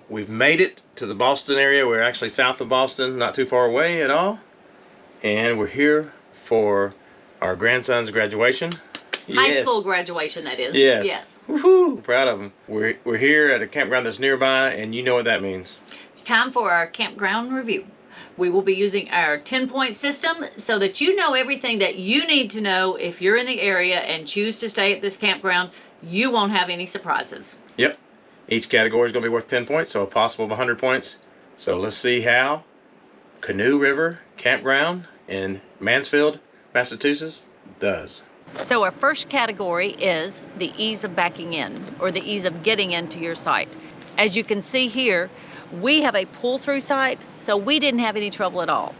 we've made it to the Boston area. We're actually south of Boston, not too far away at all. And we're here for our grandson's graduation. High school graduation, that is. Yes. Yes. Woohoo! Proud of them. We're here at a campground that's nearby, and you know what that means. It's time for our campground review. We will be using our 10-point system so that you know everything that you need to know if you're in the area and choose to stay at this campground. You won't have any surprises. Yep. Each category is going to be worth 10 points, so a possible of 100 points. So let's see how Canoe River Campground in Mansfield, Massachusetts does. So our first category is the ease of backing in, or the ease of getting into your site. As you can see here, we have a pull-through site, so we didn't have any trouble at all.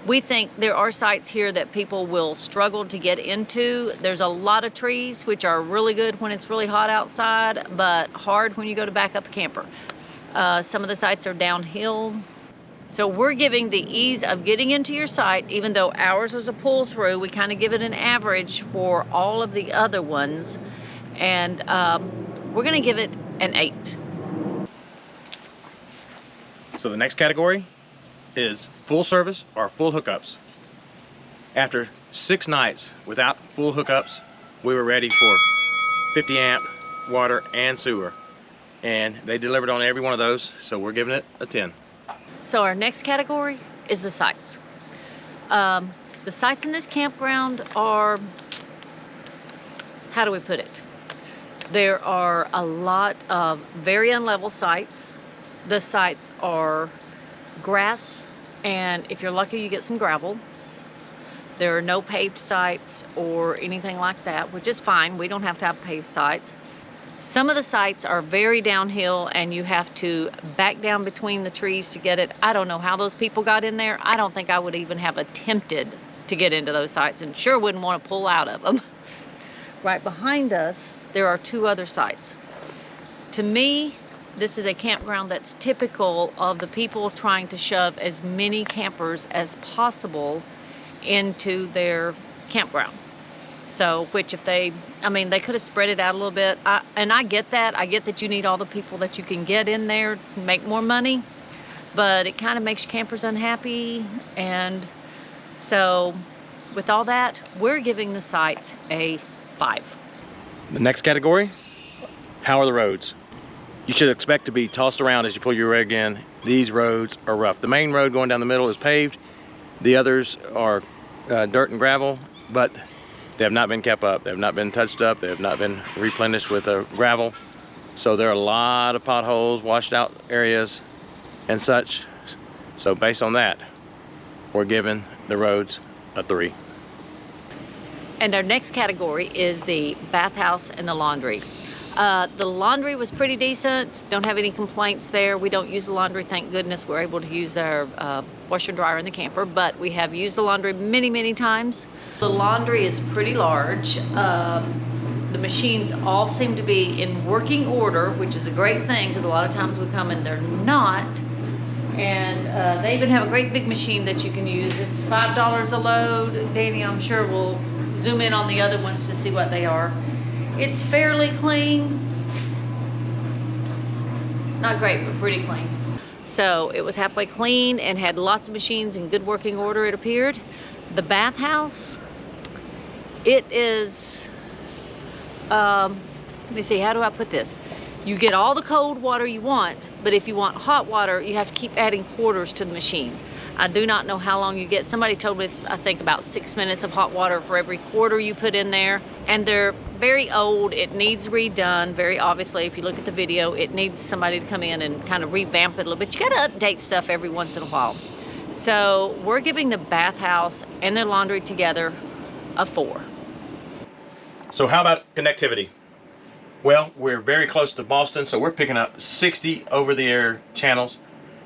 We think there are sites here that people will struggle to get into. There's a lot of trees, which are really good when it's really hot outside, but hard when you go to back up a camper. Some of the sites are downhill. So we're giving the ease of getting into your site, even though ours was a pull-through, we kind of give it an average for all of the other ones. And we're gonna give it an 8. So the next category is full service or full hookups. After 6 nights without full hookups, we were ready for 50 amp water and sewer. And they delivered on every one of those, so we're giving it a 10. So our next category is the sites. The sites in this campground are, how do we put it? There are a lot of very unlevel sites. The sites are grass, and if you're lucky you get some gravel. There are no paved sites or anything like that, which is fine. We don't have to have paved sites. Some of the sites are very downhill and you have to back down between the trees to get it. I don't know how those people got in there. I don't think I would even have attempted to get into those sites, and sure wouldn't want to pull out of them. Right behind us, there are 2 other sites. To me, this is a campground that's typical of the people trying to shove as many campers as possible into their campground. So, which if they, I mean, they could have spread it out a little bit. And I get that. I get that you need all the people that you can get in there to make more money. But it kind of makes campers unhappy. And so, with all that, we're giving the sites a 5. The next category, how are the roads? You should expect to be tossed around as you pull your rig in. These roads are rough. The main road going down the middle is paved. The others are dirt and gravel, but they have not been kept up. They have not been touched up. They have not been replenished with gravel. So there are a lot of potholes, washed out areas and such. So based on that, we're giving the roads a 3. And our next category is the bathhouse and the laundry. The laundry was pretty decent. Don't have any complaints there. We don't use the laundry, thank goodness. We're able to use our washer and dryer in the camper, but we have used the laundry many, many times. The laundry is pretty large. The machines all seem to be in working order, which is a great thing because a lot of times we come and they're not. And they even have a great big machine that you can use. It's $5 a load. Danny, I'm sure will zoom in on the other ones to see what they are. It's fairly clean. Not great, but pretty clean. So it was halfway clean and had lots of machines in good working order, it appeared. The bathhouse, it is, let me see, how do I put this? You get all the cold water you want, but if you want hot water, you have to keep adding quarters to the machine. I do not know how long you get. Somebody told me it's, I think, about 6 minutes of hot water for every quarter you put in there. And they're very old. It needs redone. Very obviously, if you look at the video, it needs somebody to come in and kind of revamp it a little bit. You gotta update stuff every once in a while. So we're giving the bathhouse and the laundry together a 4. So how about connectivity? Well, we're very close to Boston, so we're picking up 60 over-the-air channels.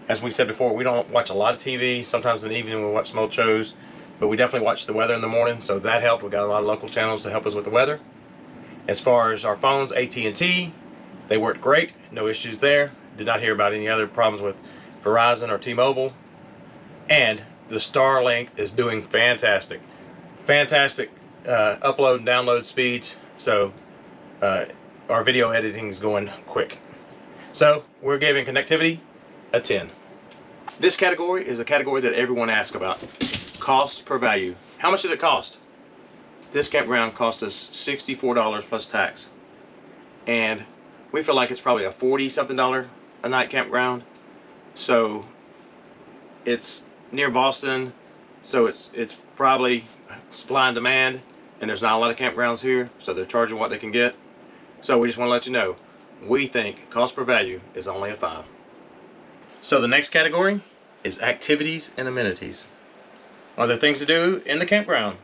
As we said before, we don't watch a lot of TV. Sometimes in the evening we watch some old shows, but we definitely watch the weather in the morning, so that helped. We got a lot of local channels to help us with the weather. As far as our phones, AT&T, they worked great. No issues there. Did not hear about any other problems with Verizon or T-Mobile. And the Starlink is doing fantastic. Fantastic upload and download speeds. So our video editing is going quick. So we're giving connectivity a 10. This category is a category that everyone asks about. Cost per value. How much did it cost? This campground cost us $64 plus tax. And we feel like it's probably a $40-something a night campground. So it's near Boston, so it's probably supply and demand, and there's not a lot of campgrounds here, so they're charging what they can get. So we just want to let you know, we think cost per value is only a 5. So the next category is activities and amenities. Are there things to do in the campground?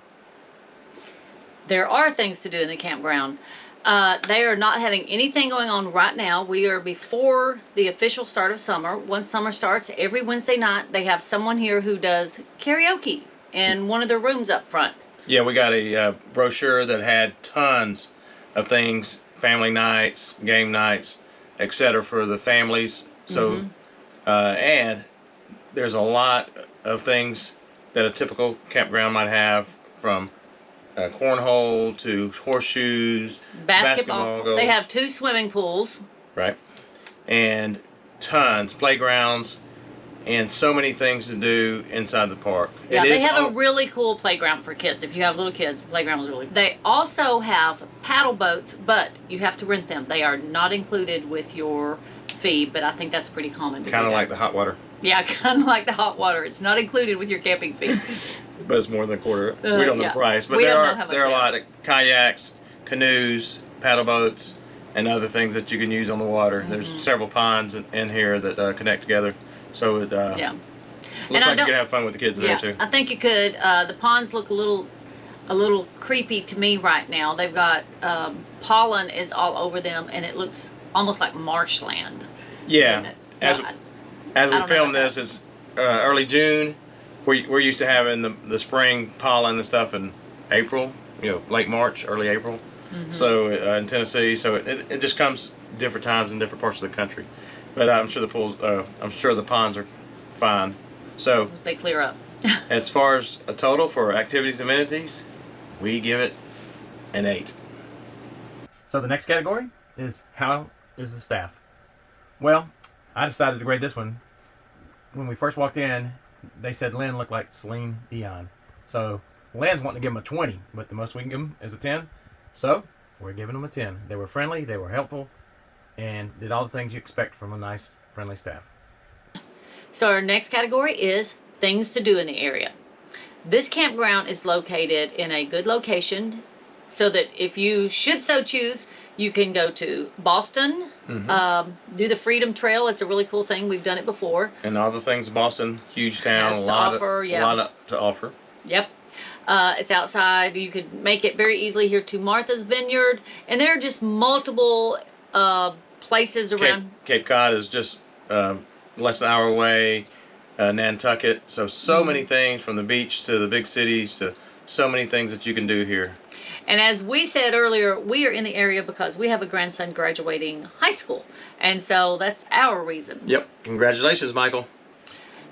There are things to do in the campground. They are not having anything going on right now. We are before the official start of summer. Once summer starts, every Wednesday night, they have someone here who does karaoke in one of their rooms up front. Yeah, we got a brochure that had tons of things, family nights, game nights, etc. for the families. So, and there's a lot of things that a typical campground might have, from cornhole to horseshoes, basketball goals. They have 2 swimming pools. Right. And tons, playgrounds, and so many things to do inside the park. Yeah, they have a really cool playground for kids. If you have little kids, the playground is really cool. They also have paddle boats, but you have to rent them. They are not included with your fee, but I think that's pretty common. Kind of like the hot water. Yeah, kind of like the hot water. It's not included with your camping fee. But it's more than a quarter. We don't know the price. But there are a lot of kayaks, canoes, paddle boats, and other things that you can use on the water. There's several ponds in here that connect together. So it looks like you could have fun with the kids there too. I think you could. The ponds look a little creepy to me right now. They've got pollen is all over them, and it looks almost like marshland. Yeah. So as we film this, it's early June. We're used to having the spring pollen and stuff in April, late March, early April. So in Tennessee, so it just comes different times in different parts of the country. But I'm sure the ponds are fine. So once they clear up. As far as a total for activities and amenities, we give it an 8. So the next category is, how is the staff? Well, I decided to grade this one. When we first walked in, they said Lynn looked like Celine Dion. So Lynn's wanting to give them a 20, but the most we can give them is a 10. So we're giving them a 10. They were friendly, they were helpful, and did all the things you expect from a nice, friendly staff. So our next category is things to do in the area. This campground is located in a good location, so that if you should so choose, you can go to Boston, do the Freedom Trail. It's a really cool thing. We've done it before. And all the things Boston, huge town, a lot to offer. Yep. It's outside. You could make it very easily here to Martha's Vineyard. And there are just multiple places around. Cape Cod is just less than an hour away. Nantucket. So many things, from the beach to the big cities, to so many things that you can do here. And as we said earlier, we are in the area because we have a grandson graduating high school. And so that's our reason. Yep. Congratulations, Michael.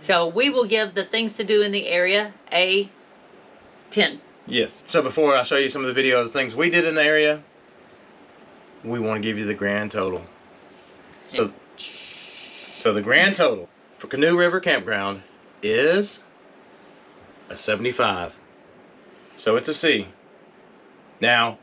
So we will give the things to do in the area a 10. Yes. So before I show you some of the video of the things we did in the area, we want to give you the grand total. So the grand total for Canoe River Campground is a 75. So it's a C. Now,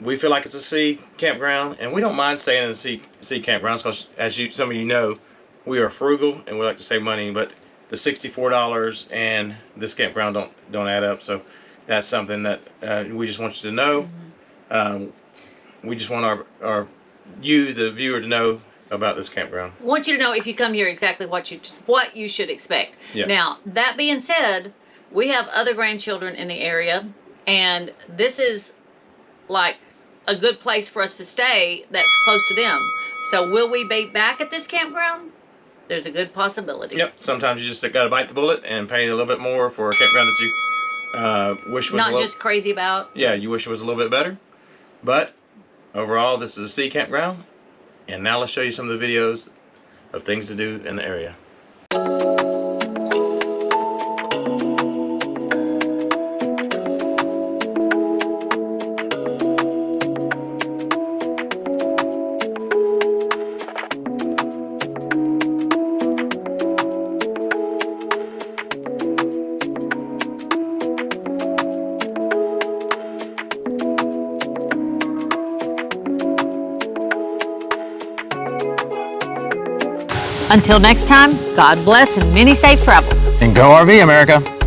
we feel like it's a C campground, and we don't mind staying in the C campgrounds because, as some of you know, we are frugal and we like to save money. But the $64 and this campground don't add up. So that's something that we just want you to know. We just want the viewer, to know about this campground. I want you to know, if you come here, exactly what you should expect. Yeah. Now, that being said, we have other grandchildren in the area, and this is like a good place for us to stay that's close to them. So will we be back at this campground? There's a good possibility. Yep. Sometimes you just got to bite the bullet and pay a little bit more for a campground that you wish was not just crazy about. Yeah, you wish it was a little bit better. But overall, this is a C campground. And now let's show you some of the videos of things to do in the area. Until next time, God bless and many safe travels. And go RV, America.